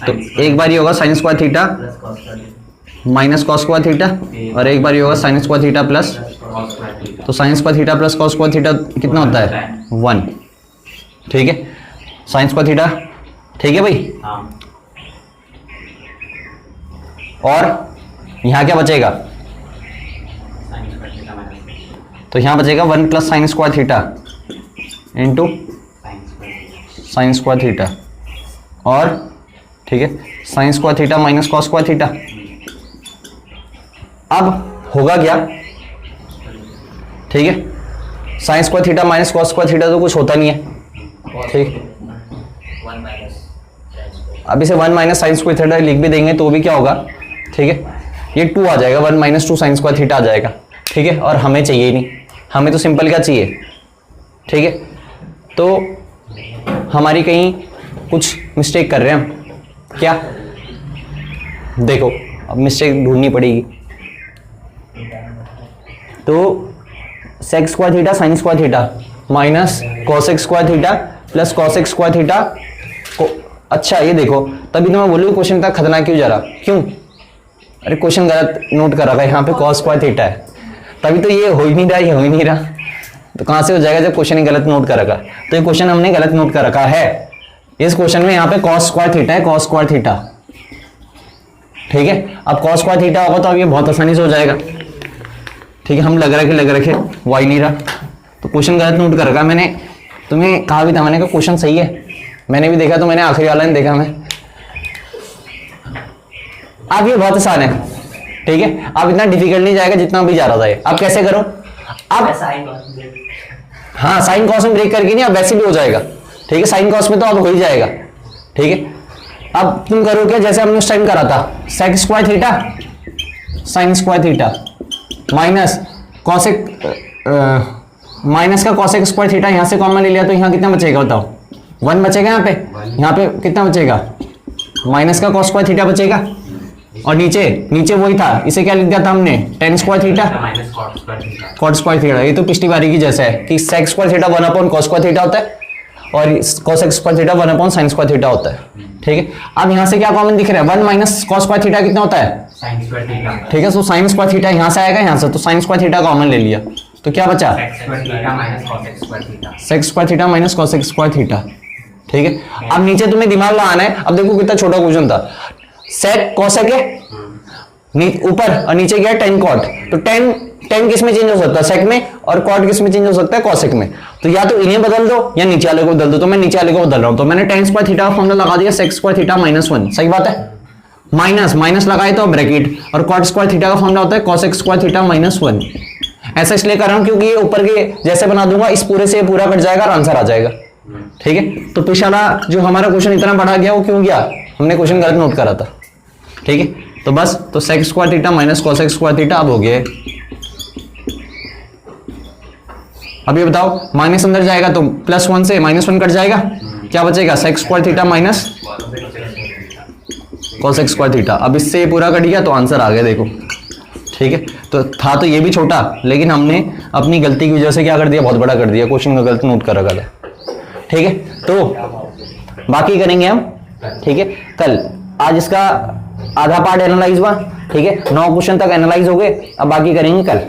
तो एक बार ये होगा sine square theta plus cos square minus cos square theta और एक बार ये होगा sine square theta plus, cos square theta, तो sine square theta plus cos square theta कितना होता है 1, ठीक है, साइन स्क्वायर थीटा, ठीक है भाई। हाँ और यहाँ क्या बचेगा, साइन स्क्वायर थीटा माइनस तो यहाँ बचेगा 1 plus sign square theta into sine square theta, sine square theta और ठीक है sign square theta minus cos square theta. अब होगा क्या, ठीक है, sign square theta minus cos square theta तो कुछ होता नहीं है, ठीक। 1 माइनस साइन स्क्वायर, अब इसे 1 माइनस साइन स्क्वायर थीटा लिख भी देंगे तो भी क्या होगा, ठीक है, ये 2 आ जाएगा, 1 माइनस 2 साइन स्क्वायर थीटा आ जाएगा, ठीक है। और हमें चाहिए ही नहीं, हमें तो सिंपल क्या चाहिए, ठीक है। तो हमारी कहीं कुछ मिस्टेक कर रहे हैं हम, क्या, देखो अब मिस्टेक ढूंढनी पड़ेगी। तो sec square theta sine square theta minus cosec square theta plus cosec square theta को, अच्छा ये देखो, तभी तो मैं बोलूँ क्वेश्चन इतना खतरनाक क्यों जा रहा, क्यों, अरे क्वेश्चन गलत नोट कर रखा है, यहाँ पे कॉस स्क्वायर थीटा है, तभी तो ये हो ही नहीं रहा, ये हो ही नहीं रहा, तो कहाँ से हो जाएगा जब क्वेश्चन ही गलत नोट कर रखा। तो ये क्वेश्चन हमने गलत नोट कर रखा है, इस क्वेश्चन में यहाँ पे कॉस स्क्वायर थीटा है, कॉस स्क्वायर थीटा, ठीक है। अब कॉस स्क्वायर थीटा होगा तो अब ये बहुत आसानी से हो जाएगा, ठीक है। हम लग रखे वाई नहीं रहा, तो क्वेश्चन गलत नोट कर रखा, मैंने तुम्हें कहा भी था, मैंने कहा क्वेश्चन सही है, मैंने भी देखा, तो मैंने आखिरी वाला नहीं देखा मैं। अब ये बहुत आसान है, ठीक है, अब इतना डिफिकल्ट नहीं जाएगा जितना भी जा रहा था ये। अब कैसे करो, अब हाँ साइन कॉस में ब्रेक करके नहीं, अब वैसे भी हो जाएगा, ठीक है, साइन कॉस में तो अब हो ही जाएगा, ठीक है। अब तुम करो क्या, जैसे हमने उस टाइम करा था, sec square theta sine square theta minus cosec, minus का कॉसेक स्क्वायर थीटा यहां से कॉमन ले लिया, तो यहां कितना बचेगा बताओ, 1 बचेगा, यहाँ पे कितना बचेगा, माइनस का कॉस स्क्वायर थीटा बचेगा, और नीचे वही था, इसे क्या लिख दिया था हमने, tan square theta minus cot square theta, cot square theta. ये तो पिछली बारी की जैसा है कि sec square theta 1 upon cos square theta होता है और cosec square theta 1 upon sine square theta होता है, ठीक है। अब यहाँ से क्या कॉमन दिख रहा है, 1 माइनस कॉस स्क्वायर थीटा कितना होता है, साइन स्क्वायर थीटा, ठीक है। तो साइन स्क्वायर थीटा यहाँ से आएगा, यहाँ से, तो साइन स्क्वायर थीटा कॉमन ले लिया, तो क्या बचा, sec square theta minus cosec square theta, sec square theta minus cosec square theta, ठीक है। अब नीचे तुम्हें दिमाग लगाना है, अब देखो कितना छोटा क्वेश्चन था, सेक कॉसेक है ऊपर और नीचे गया टेन कॉट, तो टेन किस में चेंज हो सकता है, सेक में, और कॉट किस में चेंज हो सकता है, कॉसेक में। तो या तो इन्हें बदल दो या नीचे वाले को बदल दो, तो मैं नीचे वाले को बदल रहा हूं, तो मैंने टेन स्क्वायर थीटा का फॉर्मूला लगा दिया, सेक स्क्वायर थीटा माइनस 1, सही बात है, माइनस लगाए तो ब्रैकेट, और कॉट स्क्वायर थीटा का फॉर्मूला होता है कॉसेक स्क्वायर थीटा माइनस 1। ऐसा इसलिए कर रहा हूं क्योंकि ये ऊपर के जैसे बना दूंगा, इस पूरे से पूरा कट जाएगा और आंसर आ जाएगा, ठीक है। तो पिछला जो हमारा क्वेश्चन इतना बढ़ा गया वो क्यों गया, हमने क्वेश्चन गलत नोट करा था, ठीक है। तो बस, तो sec square theta minus cosec square theta अब हो गया। अब ये बताओ, माइनस अंदर जाएगा तो +1 से -1 कट जाएगा, क्या बचेगा, sec square theta minus cosec square theta. अब इससे ये पूरा कट गया तो आंसर आ गया, देखो, ठीक है। तो था तो ये भी छोटा, लेकिन हमने अपनी गलती की वजह से क्या कर दिया, बहुत बड़ा कर दिया, क्वेश्चन का गलत नोट कर रखा था, ठीक है। तो बाकी करेंगे हम, ठीक है, कल। आज इसका आधा पार्ट एनालाइज हुआ, ठीक है, 9 क्वेश्चन तक एनालाइज हो गए, अब बाकी करेंगे कल।